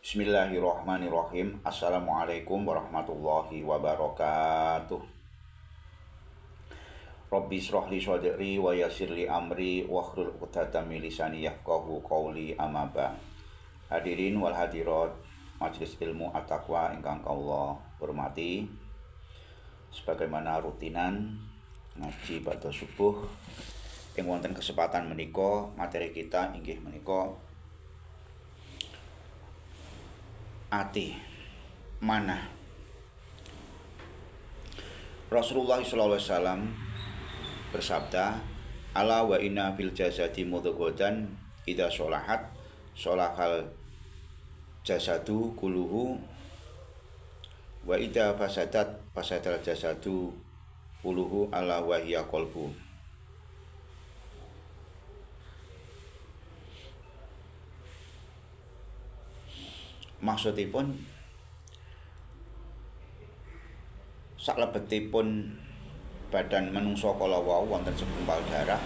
Bismillahirrahmanirrahim. Assalamualaikum warahmatullahi wabarakatuh. Rabbi shrah li sadri wa yassir li amri wahlul 'uqdatam min lisani yafqahu qawli amma ba'd. Hadirin wal hadirat Majelis Ilmu At-Taqwa ingkang kawula hormati. Sebagaimana rutinan ngaji pada subuh ing wonten kesempatan menika, materi kita inggih menika ati manah. Rasulullah sallallahu alaihi wasallam bersabda, "Ala wa inna fil jasadi mudghatan idza sholahat sholahal jasadu kulluhu wa idza fasadat fasadal jasadu kulluhu ala wa hiya qalbu." Maksudipun saklebetipun badan manungsa kala wau wonten segumpal darah.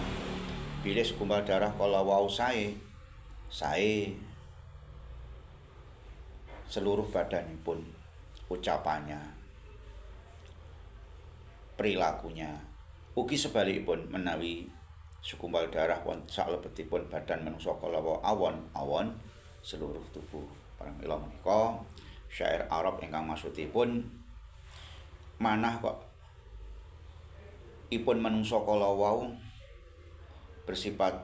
Bilih segumpal darah kala wau sae seluruh badanipun, ucapannya, perilakunya. Ugi sebalikipun menawi segumpal darah wonten saklebetipun badan manungsa kala wau awon seluruh tubuh. Pramila menika syair Arab ingkang maksudipun manah kok ipun manungsa kala wau bersifat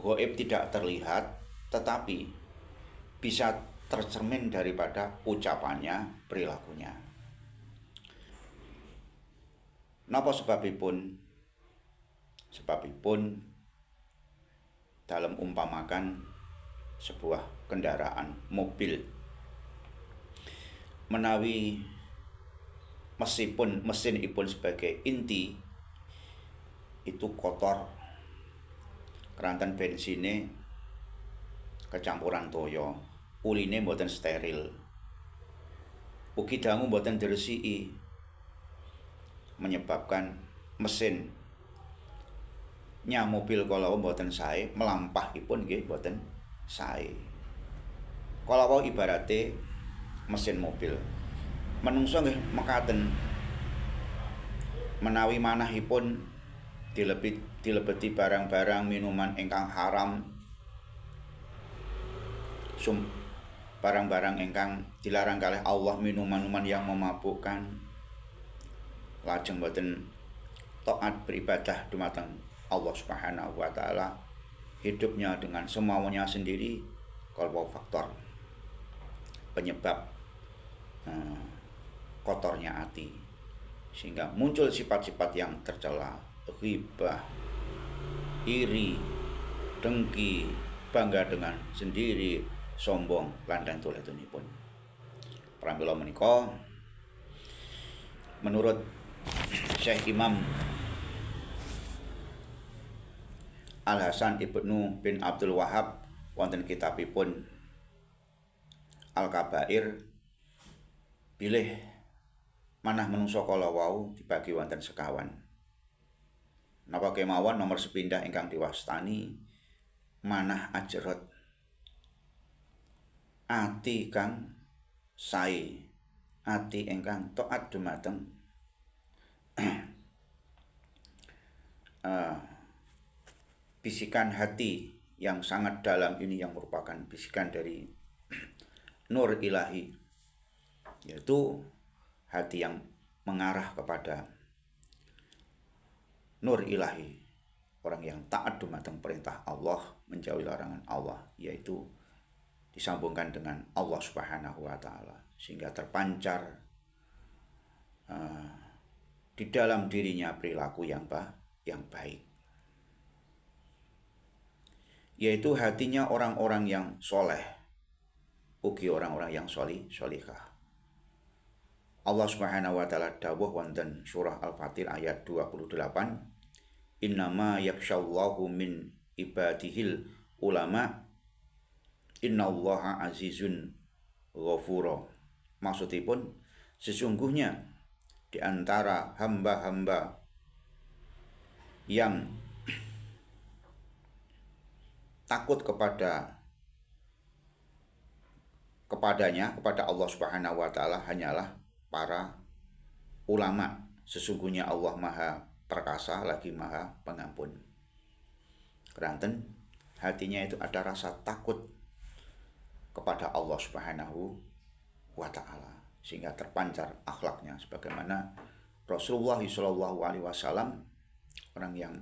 gaib, tidak terlihat, tetapi bisa tercermin daripada ucapannya, perilakunya. Napa sebabipun? Sebabipun dalam umpamakan sebuah kendaraan mobil, menawi mesinipun sebagai inti itu kotor, keranten bensine kecampuran toyo, uline mboten steril, ugi dangu mboten diresiki, menyebabkan mesinnya mobil kalau mboten sae, melampahipun nggih mboten sae. Kala wau ibarate mesin mobil. Menungso nggih mekaten. Menawi manahipun dilebeti barang-barang minuman ingkang haram, barang-barang ingkang dilarang kalih Allah, minuman-minuman yang memabukkan, lajeng boten taat beribadah dumateng Allah Subhanahu wa taala, hidupnya dengan semaunya sendiri, kalau faktor penyebab kotornya hati, sehingga muncul sifat-sifat yang tercela, ghibah, iri, dengki, bangga dengan sendiri, sombong, lan tuletunipun. Pramila menika menurut Syekh Imam Al-Hasan Ibnu bin Abdul Wahab wonten kitabipun Al-Kabair, bilih manah manungsa kala wau dibagi wonten sekawan. Napa kemawon nomor sepindah ingkang diwastani manah ajrot, ati kang sae, ati ingkang taat dumateng bisikan hati yang sangat dalam ini, yang merupakan bisikan dari nur ilahi, yaitu hati yang mengarah kepada nur ilahi, orang yang taat dumateng perintah Allah, menjauhi larangan Allah, yaitu disambungkan dengan Allah Subhanahu wa taala, sehingga terpancar di dalam dirinya perilaku yang baik, yaitu hatinya orang-orang yang soleh, ugi orang-orang yang solihah. Allah Subhanahu wa taala dawuh wonten surah Al-Fatir ayat 28, "Innama yakhsyallahu min ibadihil ulama, innallaha azizun ghafura." Maksudipun sesungguhnya di antara hamba-hamba yang takut kepada kepada Allah Subhanahu wa taala hanyalah para ulama. Sesungguhnya Allah Maha Perkasa lagi Maha Pengampun. Keranten hatinya itu ada rasa takut kepada Allah Subhanahu wa taala sehingga terpancar akhlaknya sebagaimana Rasulullah SAW, orang yang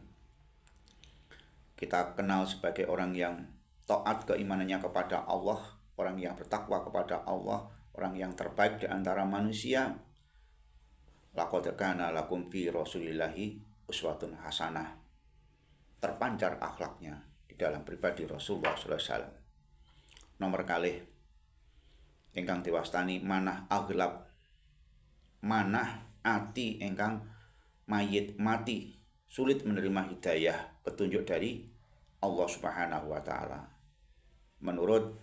kita kenal sebagai orang yang taat keimanannya kepada Allah, orang yang bertakwa kepada Allah, orang yang terbaik di antara manusia. Laqad kana lakum fi Rasulillahi uswatun hasanah. Terpancar akhlaknya di dalam pribadi Rasulullah SAW. Nomor kalih ingkang diwastani manah aghlab, manah ati ingkang mayit mati, sulit menerima hidayah petunjuk dari Allah Subhanahu wa taala. Menurut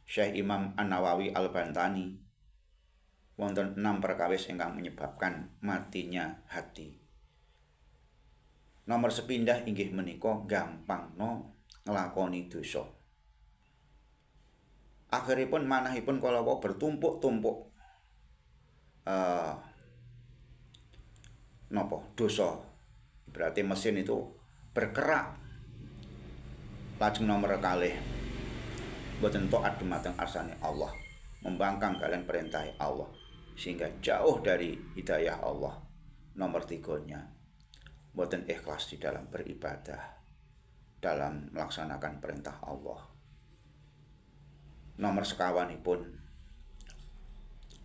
Syekh Imam An-Nawawi Al-Bantani, wonten 6 perkawis ingkang menyebabkan matinya hati. Nomor sepindah inggih menika gampangno nglakoni dosa. Akhiripun manahipun kalawa bertumpuk-tumpuk dosa. Berarti mesin itu bergerak. Lajeng nomor kalih boten taat dumateng arsane Allah, membangkang kalian perintah Allah sehingga jauh dari hidayah Allah. Nomor 3-nya boten ikhlas di dalam beribadah, dalam melaksanakan perintah Allah. Nomor sekawanipun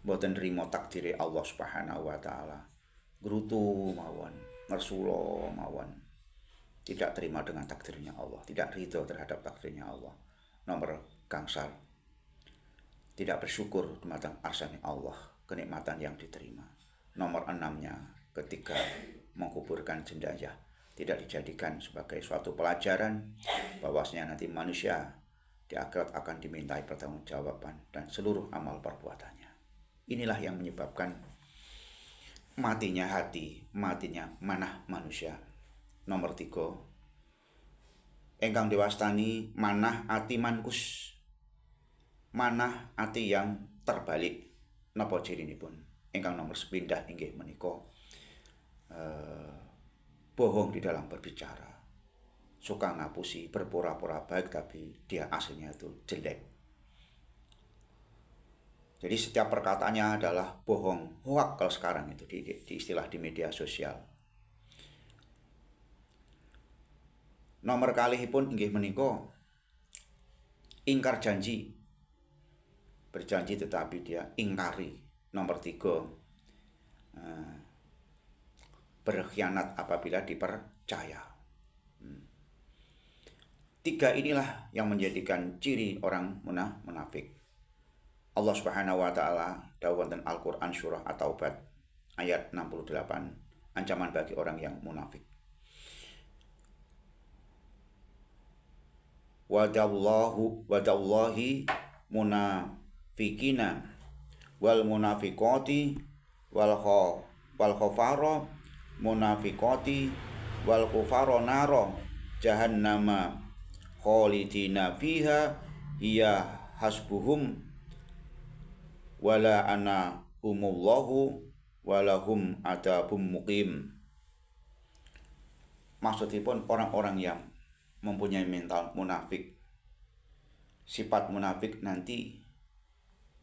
boten nrimo takdire Allah Subhanahu wa taala, grutu mawon, ngersula mawon, tidak terima dengan takdirnya Allah, tidak ridho terhadap takdirnya Allah. Nomor gangsal tidak bersyukur dumateng arsane Allah kenikmatan yang diterima. Nomor 6-nya ketika menguburkan jenazah tidak dijadikan sebagai suatu pelajaran bahwasanya nanti manusia di akhirat akan dimintai pertanggungjawaban dan seluruh amal perbuatannya. Inilah yang menyebabkan matinya hati, matinya manah manusia. Nomor 3, engkang diwastani manah ati mankus, manah ati yang terbalik. Napa cirinipun? Engkang nomor sepindah inggih menika bohong di dalam berbicara, suka ngapusi, berpura-pura baik tapi dia aslinya itu jelek. Jadi setiap perkataannya adalah bohong, hoak kalau sekarang itu di istilah di media sosial. Nomor kalihipun inggih menika ingkar janji, berjanji tetapi dia ingkari. Nomor 3, berkhianat apabila dipercaya. 3 inilah yang menjadikan ciri orang munafik. Allah Subhanahu wa taala dawuh wonten Al-Qur'an surah At-Taubah ayat 68, ancaman bagi orang yang munafik. Wadallahi munafikina wal munafiqati wal khafara munafiqati wal kufara naro jahannama khalidina fiha hiya hasbuhum wala ana umullahu walahum adabum muqim. Maksudipun orang-orang yang mempunyai mental munafik, sifat munafik nanti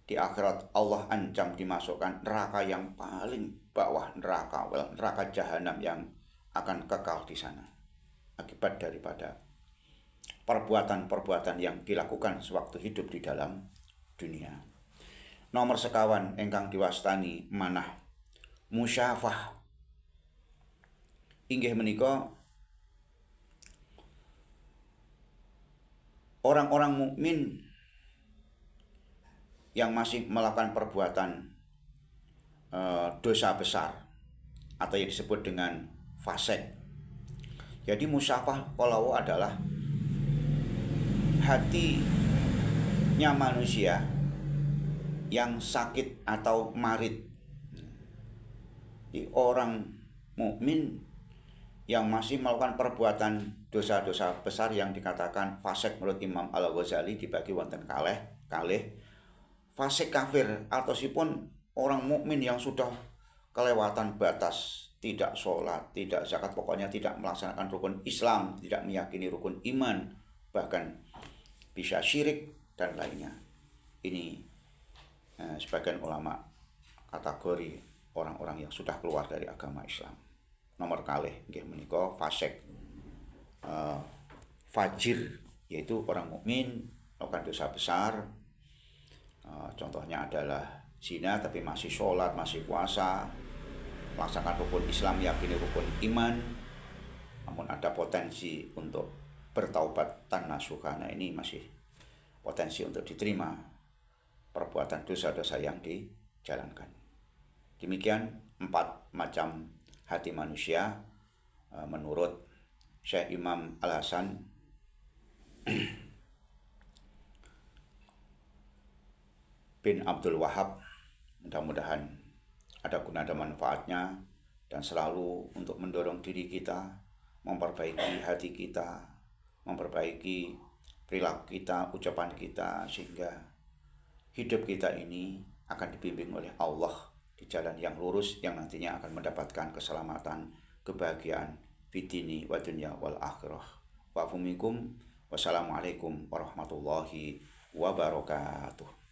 di akhirat Allah ancam dimasukkan neraka yang paling bawah, neraka jahanam yang akan kekal di sana akibat daripada perbuatan-perbuatan yang dilakukan sewaktu hidup di dalam dunia. Nomor sekawan engkang diwastani manah musyafah inggih menika orang-orang mukmin yang masih melakukan perbuatan dosa besar atau yang disebut dengan fasik. Jadi musyafah kalau adalah hatinya manusia yang sakit atau marit. Di orang mukmin yang masih melakukan perbuatan dosa-dosa besar yang dikatakan fasik menurut Imam Al-Ghazali dibagi wonten kalih fasik kafir atosipun orang mukmin yang sudah kelewatan batas, tidak sholat, tidak zakat, pokoknya tidak melaksanakan rukun Islam, tidak meyakini rukun iman, bahkan bisa syirik dan lainnya. Ini sebagian ulama kategori orang-orang yang sudah keluar dari agama Islam. Nomor kalih nggih menika fasik fajir, yaitu orang mukmin melakukan dosa besar. Contohnya adalah zina tapi masih sholat, masih puasa, melaksanakan rukun Islam, yakini rukun iman, namun ada potensi untuk bertaubat tan nasuha. Nah, ini masih potensi untuk diterima perbuatan dosa-dosa yang dijalankan. Demikian 4 macam hati manusia menurut Syekh Imam Al-Hasan bin Abdul Wahab. Mudah-mudahan ada guna dan manfaatnya, dan selalu untuk mendorong diri kita, memperbaiki hati kita, memperbaiki perilaku kita, ucapan kita, sehingga hidup kita ini akan dibimbing oleh Allah di jalan yang lurus, yang nantinya akan mendapatkan keselamatan, kebahagiaan fitini wa dunya wal akhirah. Wa fumikum, wassalamualaikum warahmatullahi wabarakatuh.